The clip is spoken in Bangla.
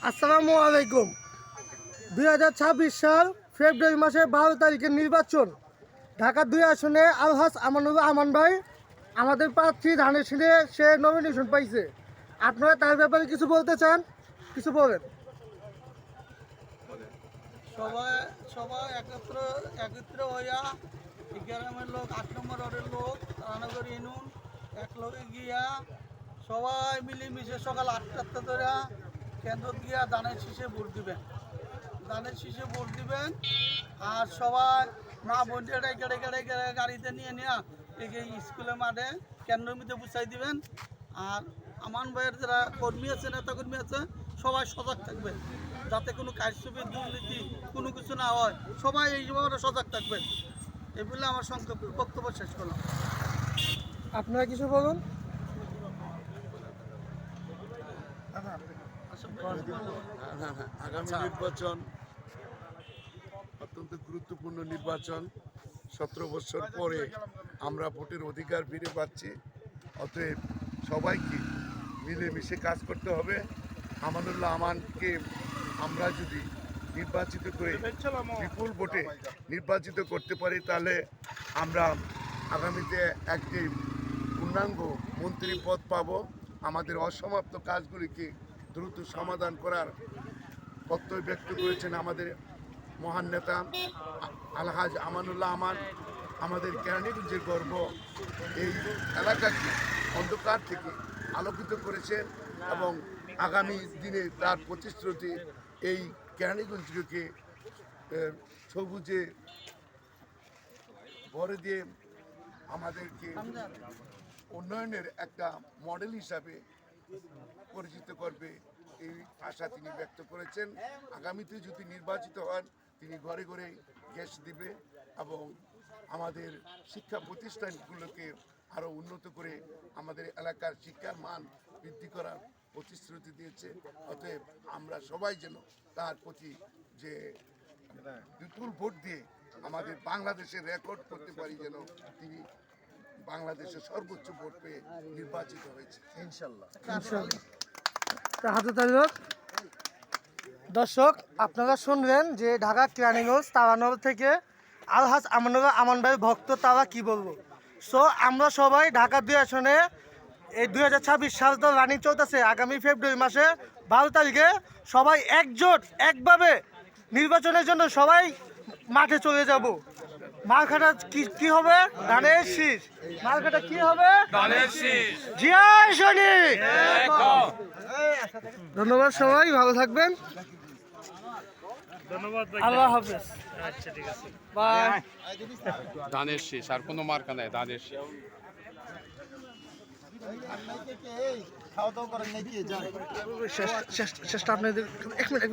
আসসালামু আলাইকুম। 2026 সাল ফেব্রুয়ারি মাসের 12 তারিখের নির্বাচন। ঢাকা 2 আসনে আলহাজ আমানুল আমান ভাই আমাদের প্রার্থী ধানের শীষে সে নমিনেশন পাইছে। আপনারা তার ব্যাপারে কিছু বলতে চান? কিছু বলেন। সবাই সবাই একত্র হইয়া এই গ্রামের লোক 8 নম্বর ওয়ার্ডের লোক রানাগর ইউনিয়ন এক লগে গিয়া সবাই মিলেমিশে সকাল 8টা ধরে কেন্দ্র গিয়া ধানের শীষে ভোট দিবেন। আর সবাই মা বোনদের গাড়িতে নিয়ে এই স্কুলের মাঠে কেন্দ্রের মধ্যে বুঝাই দিবেন। আর আমান ভাইয়ের যারা কর্মী আছে নেতা কর্মী আছে সবাই সজাগ থাকবেন যাতে কোনো কারচুপি দুর্নীতি কোনো কিছু না হয়। সবাই এই ব্যাপারে সজাগ থাকবেন। এই বলে আমার সংক্ষেপ বক্তব্য শেষ করলাম। আপনারা কিছু বলুন। আগামী নির্বাচন অত্যন্ত গুরুত্বপূর্ণ নির্বাচন। 17 বছর পরে আমরা ভোটের অধিকার ফিরে পাচ্ছি। অতএব সবাইকে মিলেমিশে কাজ করতে হবে। আমানুল্লাহ আমানকে আমরা যদি নির্বাচিত করে বিপুল ভোটে নির্বাচিত করতে পারি তাহলে আমরা আগামীতে একটি পূর্ণাঙ্গ মন্ত্রী পদ পাব। আমাদের অসমাপ্ত কাজগুলিকে দ্রুত সমাধান করার প্রত্যয় ব্যক্ত করেছেন আমাদের মহান নেতা আলহাজ আমানুল্লাহ আমান। আমাদের কেরানীগঞ্জের গর্ব, এই এলাকাকে অন্ধকার থেকে আলোকিত করেছেন এবং আগামী দিনে তার প্রতিশ্রুতি এই কেরানীগঞ্জকে সবুজে ভরে দিয়ে আমাদেরকে উন্নয়নের একটা মডেল হিসাবে পরিচিত করবে, এই আশা তিনি ব্যক্ত করেছেন। আগামীতে যদি নির্বাচিত হন তিনি ঘরে ঘরে গ্যাস দিবে এবং আমাদের শিক্ষা প্রতিষ্ঠানগুলোকে আরও উন্নত করে আমাদের এলাকার শিক্ষার মান বৃদ্ধি করার প্রতিশ্রুতি দিয়েছে। অতএব আমরা সবাই যেন তার প্রতি যে বিপুল ভোট দিয়ে আমাদের বাংলাদেশের রেকর্ড করতে পারি, যেন তিনি বাংলাদেশের সর্বোচ্চ ভোট পেয়ে নির্বাচিত হয়েছে ইনশাল্লাহ। দর্শক, আপনারা শুনলেন যে ঢাকা কেরানীগঞ্জ তারানগর থেকে আলহাজ আমানুল্লাহ আমান ভাইয়ের ভক্ত তারা কি বলবো। সো আমরা সবাই ঢাকা 2 আসনে এই 2026 সাল তো রানিং চলতেছে। আগামী ফেব্রুয়ারি মাসে 12 তারিখে সবাই একভাবে নির্বাচনের জন্য সবাই মাঠে চলে যাব। মার্কাটা কি হবে? ধানের শীষ। মার্কাটা কি হবে? ধানের শীষ। জয় সৈনিক। ধন্যবাদ, সবাই ভালো থাকবেন। ধন্যবাদ, আল্লাহ হাফেজ। আচ্ছা, ঠিক আছে। বাই। ধানের শীষ, আর কোনো মার্কা নাই, ধানের শীষ। শেষটা আপনাদের 1 মিনিট